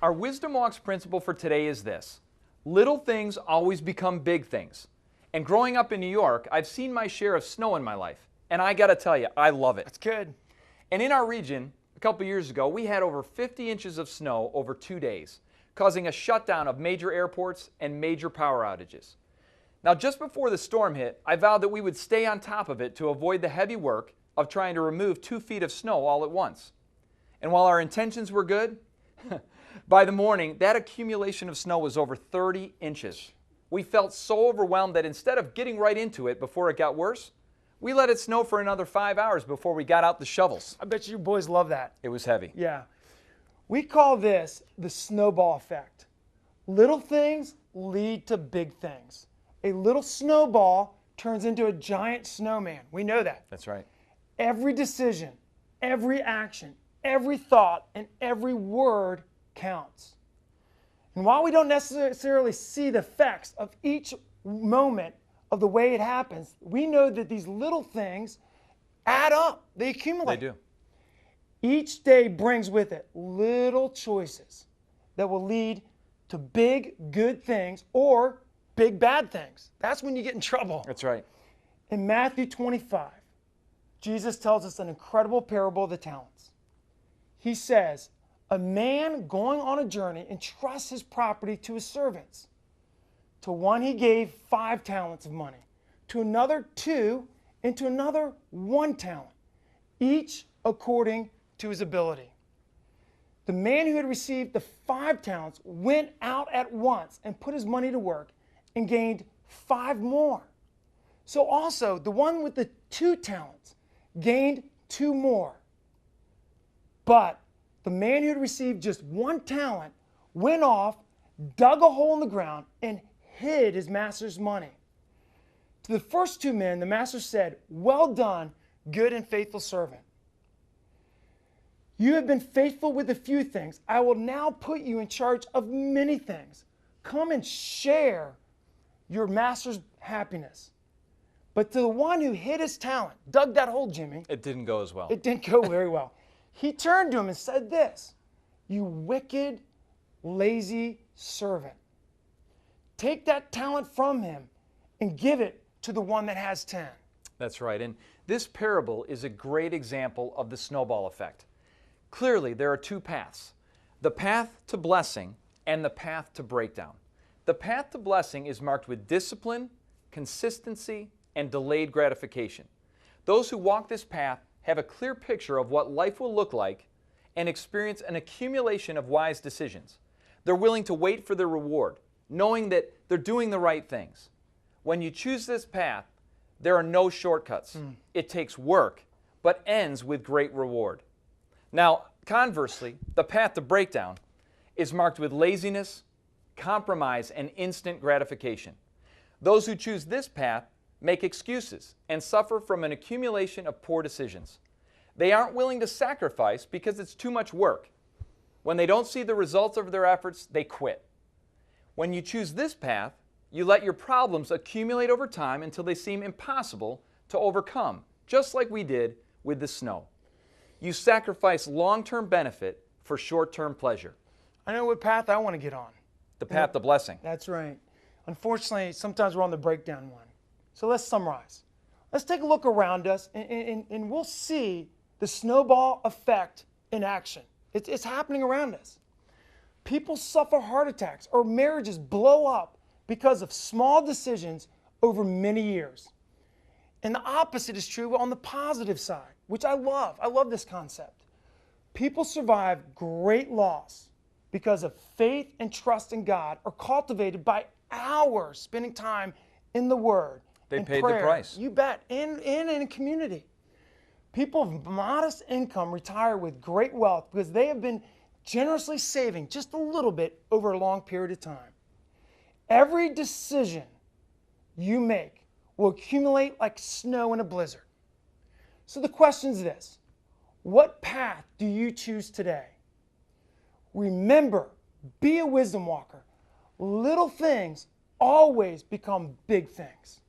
Our Wisdom Walks principle for today is this: little things always become big things. And growing up in New York, I've seen my share of snow in my life. And I gotta tell you, I love it. That's good. And in our region, a couple years ago, we had over 50 inches of snow over 2 days, causing a shutdown of major airports and major power outages. Now, just before the storm hit, I vowed that we would stay on top of it to avoid the heavy work of trying to remove 2 feet of snow all at once. And while our intentions were good, by the morning, that accumulation of snow was over 30 inches. We felt so overwhelmed that instead of getting right into it before it got worse, we let it snow for another 5 hours before we got out the shovels. I bet you boys love that. It was heavy. Yeah. We call this the snowball effect. Little things lead to big things. A little snowball turns into a giant snowman. We know that. That's right. Every decision, every action, every thought, and every word counts. And while we don't necessarily see the effects of each moment of the way it happens, we know that these little things add up. They accumulate. They do. Each day brings with it little choices that will lead to big good things or big bad things. That's when you get in trouble. That's right. In Matthew 25, Jesus tells us an incredible parable of the talents. He says, a man going on a journey entrusts his property to his servants. To one he gave 5 talents of money, to another 2, and to another 1 talent, each according to his ability. The man who had received the 5 talents went out at once and put his money to work and gained 5 more. So also the one with the 2 talents gained 2 more. But the man who had received just 1 talent went off, dug a hole in the ground, and hid his master's money. To the first 2 men, the master said, well done, good and faithful servant. You have been faithful with a few things. I will now put you in charge of many things. Come and share your master's happiness. But to the one who hid his talent, dug that hole, Jimmy. It didn't go as well. It didn't go very well. He turned to him and said this, you wicked, lazy servant. Take that talent from him and give it to the one that has 10. That's right. And this parable is a great example of the snowball effect. Clearly, there are 2 paths, the path to blessing and the path to breakdown. The path to blessing is marked with discipline, consistency, and delayed gratification. Those who walk this path have a clear picture of what life will look like and experience an accumulation of wise decisions. They're willing to wait for their reward, knowing that they're doing the right things. When you choose this path, there are no shortcuts. It takes work, but ends with great reward. Now, conversely, the path to breakdown is marked with laziness, compromise, and instant gratification. Those who choose this path make excuses and suffer from an accumulation of poor decisions. They aren't willing to sacrifice because it's too much work. When they don't see the results of their efforts, they quit. When you choose this path, you let your problems accumulate over time until they seem impossible to overcome, just like we did with the snow. You sacrifice long-term benefit for short-term pleasure. I know what path I want to get on. The path to blessing. That's right. Unfortunately, sometimes we're on the breakdown one. So let's summarize. Let's take a look around us and we'll see the snowball effect in action. It's happening around us. People suffer heart attacks or marriages blow up because of small decisions over many years. And the opposite is true on the positive side, which I love. I love this concept. People survive great loss because of faith and trust in God are cultivated by hours spending time in the Word. They and paid prayer. the price. You bet. In a community. People of modest income retire with great wealth because they have been generously saving just a little bit over a long period of time. Every decision you make will accumulate like snow in a blizzard. So the question is this: what path do you choose today? Remember, be a wisdom walker. Little things always become big things.